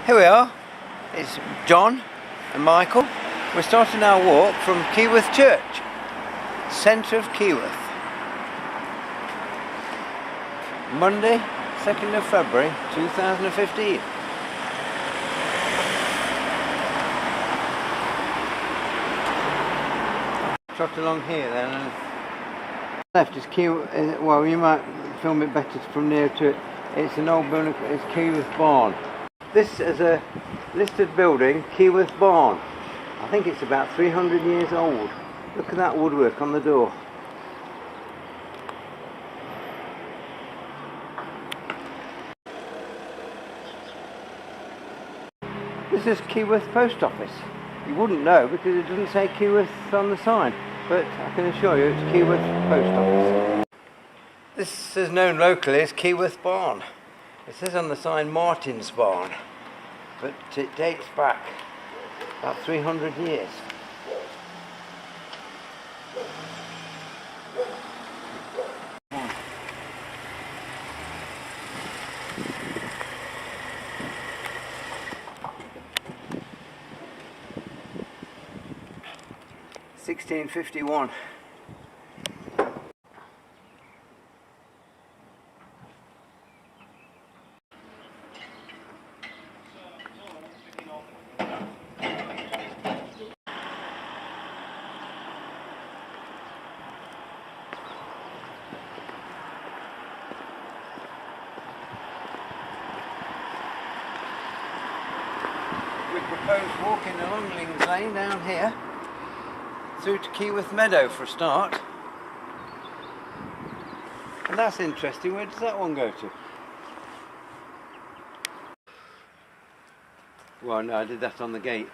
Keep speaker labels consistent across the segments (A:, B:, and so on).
A: Here we are, it's John and Michael. We're starting our walk from Keyworth Church, centre of Keyworth. Monday, 2nd of February 2015. Trot along here then, and left is Keyworth. Well, you might film it better from near to it. It's an old building, it's Keyworth Barn. This is a listed building, Keyworth Barn. I think it's about 300 years old. Look at that woodwork on the door. This is Keyworth Post Office. You wouldn't know because it doesn't say Keyworth on the sign, but I can assure you it's Keyworth Post Office. This is known locally as Keyworth Barn. It says on the sign Martin's Barn, but it dates back about 300 years. (1651). We propose walking along Lings Lane down here through to Keyworth Meadow for a start. And that's interesting. Where does that one go to? Well, no, I did that on the gate.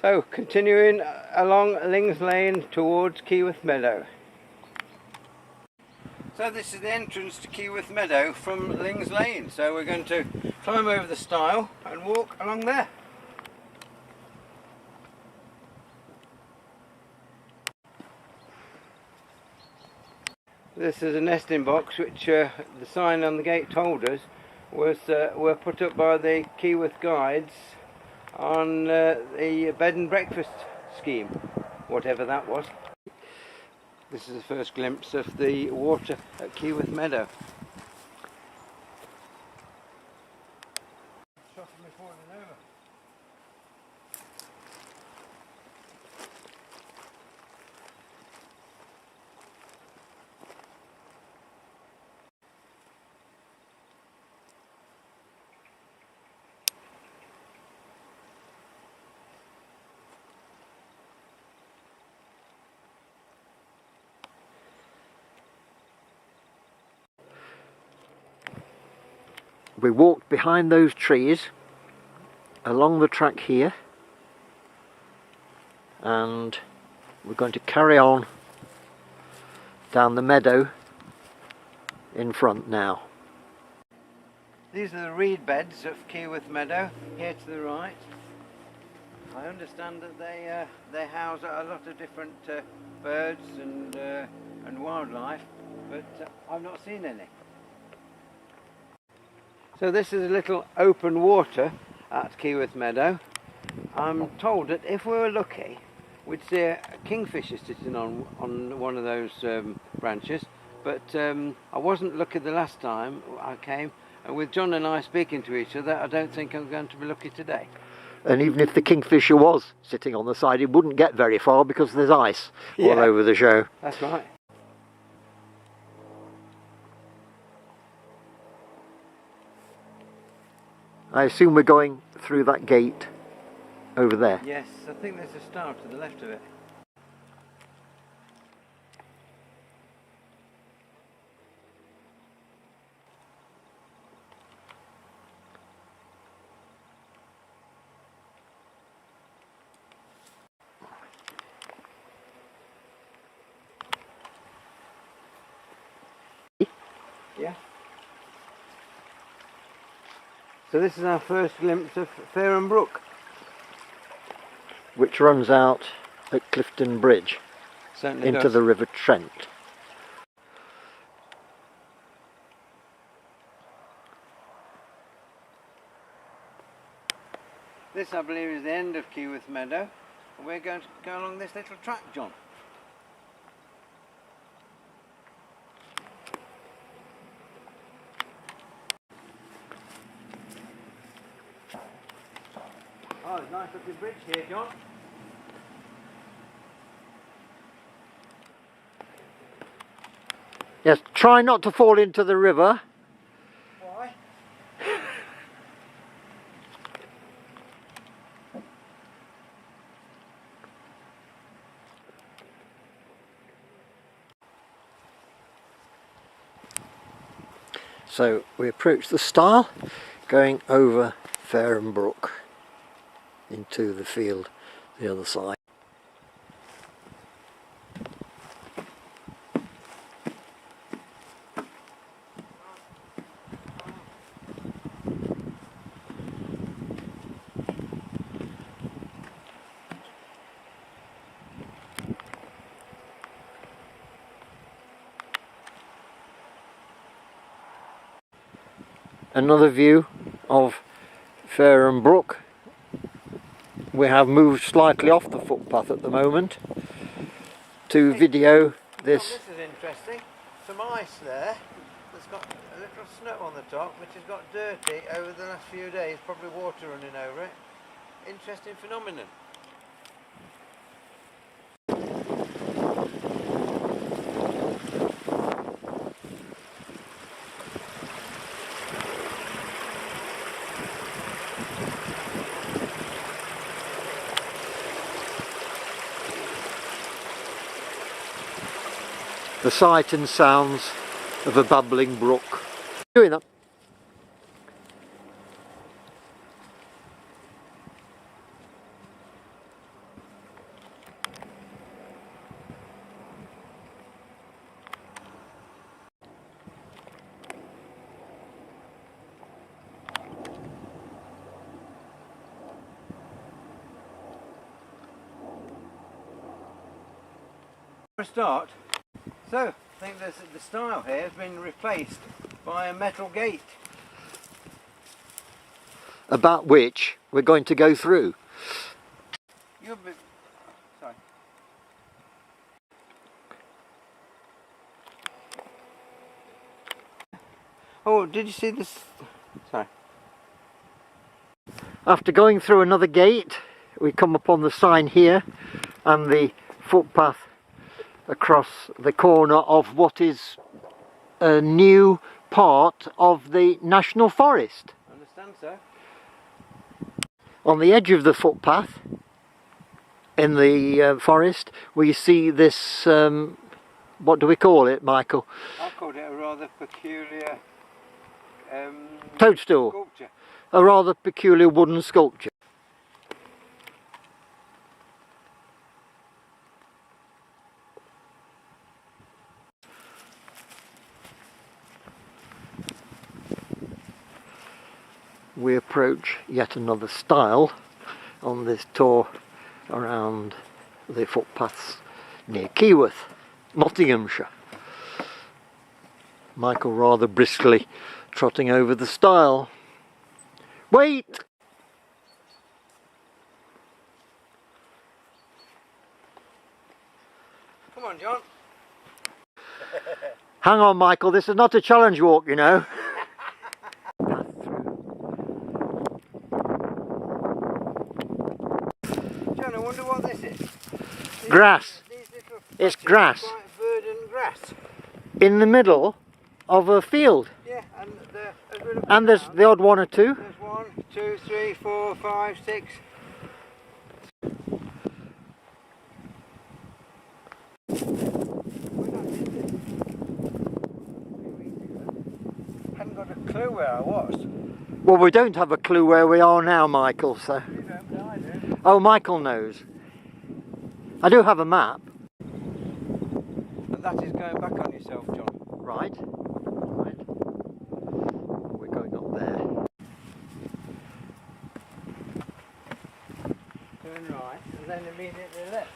A: So, continuing along Lings Lane towards Keyworth Meadow. So this is the entrance to Keyworth Meadow from Lings Lane. So we're going to climb over the stile and walk along there. This is a nesting box which the sign on the gate told us was were put up by the Keyworth guides on the bed and breakfast scheme, whatever that was. This is the first glimpse of the water at Keyworth Meadow.
B: We walked behind those trees along the track here, and we're going to carry on down the meadow in front now.
A: These are the reed beds of Keyworth Meadow, here to the right. I understand that they house a lot of different birds and wildlife, but I've not seen any. So this is a little open water at Keyworth Meadow. I'm told that if we were lucky, we'd see a kingfisher sitting on one of those branches, but I wasn't lucky the last time I came, and with John and I speaking to each other, I don't think I'm going to be lucky today.
B: And even if the kingfisher was sitting on the side, it wouldn't get very far because there's ice all over the show.
A: That's right.
B: I assume we're going through that gate over there.
A: Yes, I think there's a stile to the left of it. Yeah. So this is our first glimpse of Fareham Brook.
B: Which runs out at Clifton Bridge
A: Certainly
B: into
A: does.
B: the River Trent.
A: This, I believe, is the end of Keyworth Meadow. We're going to go along this little track, John. Oh, there's a nice looking bridge here, John.
B: Yes, try not to fall into the river.
A: Why?
B: So we approach the stile, going over Fareham Brook into the field the other side. Another view of Fareham Brook. We have moved slightly off the footpath at the moment to video this.
A: This is interesting. Some ice there that's got a little snow on the top, which has got dirty over the last few days, probably water running over it. Interesting phenomenon.
B: The sight and sounds of a babbling brook. Doing that.
A: For a start, so I think the stile here has been replaced by a metal gate.
B: About which we're going to go through.
A: You'll be... Sorry. Oh, did you see this? Sorry.
B: After going through another gate, we come upon the sign here and the footpath across the corner of what is a new part of the National Forest.
A: I understand so.
B: On the edge of the footpath in the forest we see this, what do we call it, Michael?
A: I called it a rather peculiar
B: toadstool.
A: sculpture.
B: A rather peculiar wooden sculpture. We approach yet another stile on this tour around the footpaths near Keyworth, Nottinghamshire. Michael rather briskly trotting over the stile. Wait!
A: Come on, John.
B: Hang on, Michael, this is not a challenge walk, you know.
A: John, I wonder what this is.
B: Grass.
A: These little
B: It's
A: patches
B: grass.
A: of quite verdant grass.
B: In the middle of a field.
A: Yeah, and as we look
B: And there's
A: around,
B: the odd one or two.
A: there's one, 2, 3, 4, 5, 6. Hadn't got a clue where I was.
B: Well, we don't have a clue where we are now, Michael, so...
A: You don't, but I do.
B: Oh, Michael knows. I do have a map.
A: But that is going back on yourself, John.
B: Right. Right. We're going up there.
A: Turn right, and then immediately left.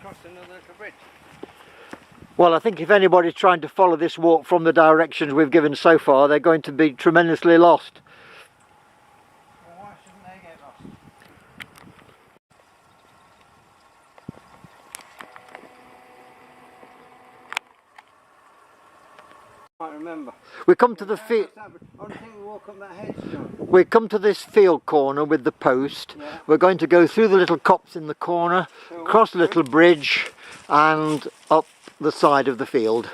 A: Cross another little bridge.
B: Well, I think if anybody's trying to follow this walk from the directions we've given so far, they're going to be tremendously lost.
A: Well, why shouldn't they get lost? I can't remember.
B: We come to the field.
A: Only thing we walk up that hedge, John.
B: We come to this field corner with the post.
A: Yeah.
B: We're going to go through the little copse in the corner,
A: So
B: cross the little bridge, and up the side of the field.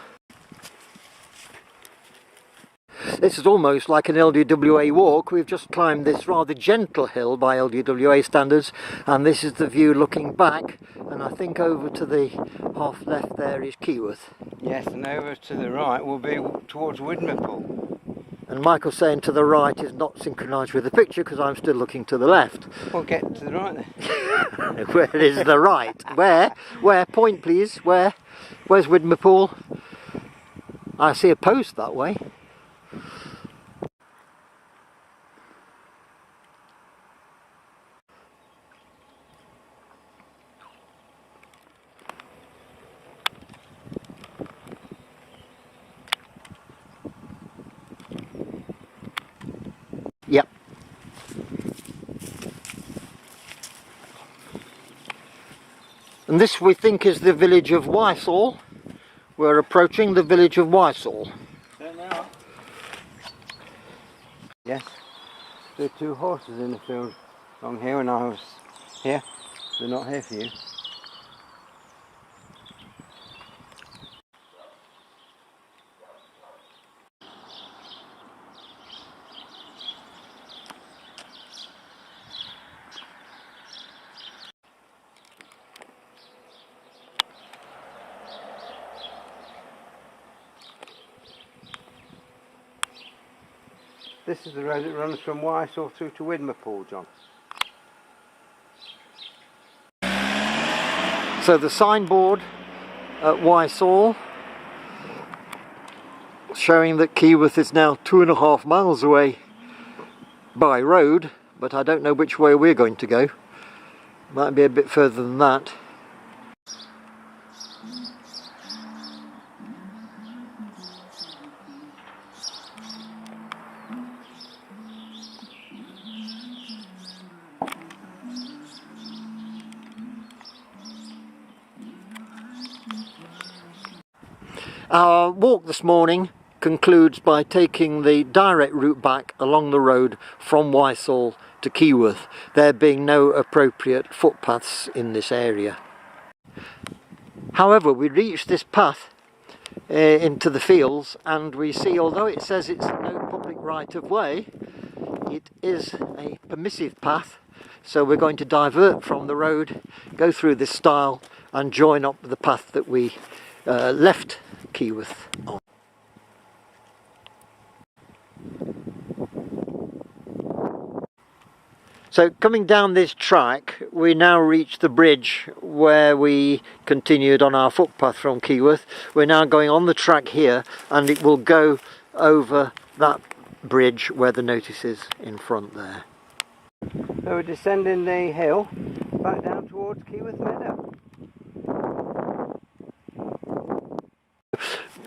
B: This is almost like an LDWA walk. We've just climbed this rather gentle hill by LDWA standards, and this is the view looking back, and I think over to the half left there is Keyworth.
A: Yes, and over to the right will be towards Widmerpool.
B: And Michael's saying to the right is not synchronised with the picture because I'm still looking to the left.
A: We'll get to the right then.
B: Where is the right? Where? Where? Point please. Where? Where's Widmerpool? I see a post that way. Yep. And this we think is the village of Wysall. We're approaching the village of Wysall.
A: There they are. Yes. There are 2 horses in the field along here when I was here. They're not here for you. This is the road that runs from Wysall through to Widmerpool, John.
B: So the signboard at Wysall showing that Keyworth is now 2.5 miles away by road, but I don't know which way we're going to go. Might be a bit further than that. Our walk this morning concludes by taking the direct route back along the road from Wysall to Keyworth, there being no appropriate footpaths in this area. However, we reached this path into the fields, and we see, although it says it's no public right of way, it is a permissive path, so we're going to divert from the road, go through this stile and join up the path that we left Keyworth on. So coming down this track, we now reach the bridge where we continued on our footpath from Keyworth. We're now going on the track here, and it will go over that bridge where the notice is in front there.
A: So we're descending the hill back down towards Keyworth Meadow.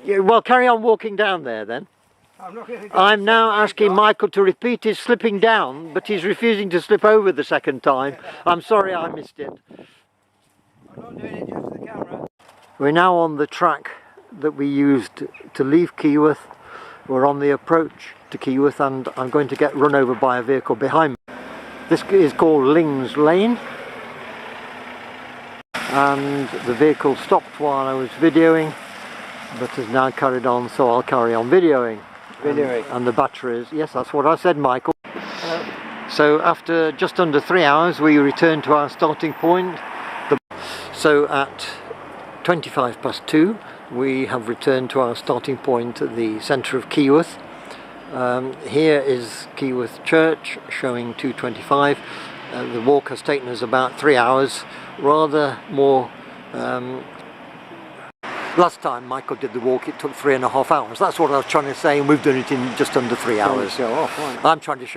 B: Yeah, well, carry on walking down there then. I'm now asking Michael to repeat his slipping down, but he's refusing to slip over the second time. I'm sorry I missed it.
A: I'm not doing it just for the camera.
B: We're now on the track that we used to leave Keyworth. We're on the approach to Keyworth, and I'm going to get run over by a vehicle behind me. This is called Lings Lane, and the vehicle stopped while I was videoing, but has now carried on, so I'll carry on videoing.
A: Biliary.
B: And the batteries. Yes, that's what I said, Michael. So after just under 3 hours we return to our starting point. So at 2:25 we have returned to our starting point at the centre of Keyworth. Here is Keyworth Church showing 2:25. The walk has taken us about 3 hours, rather more. Last time Michael did the walk it took 3.5 hours. That's what I was trying to say, and we've done it in just under 3 hours.
A: Show off, right?
B: I'm trying to show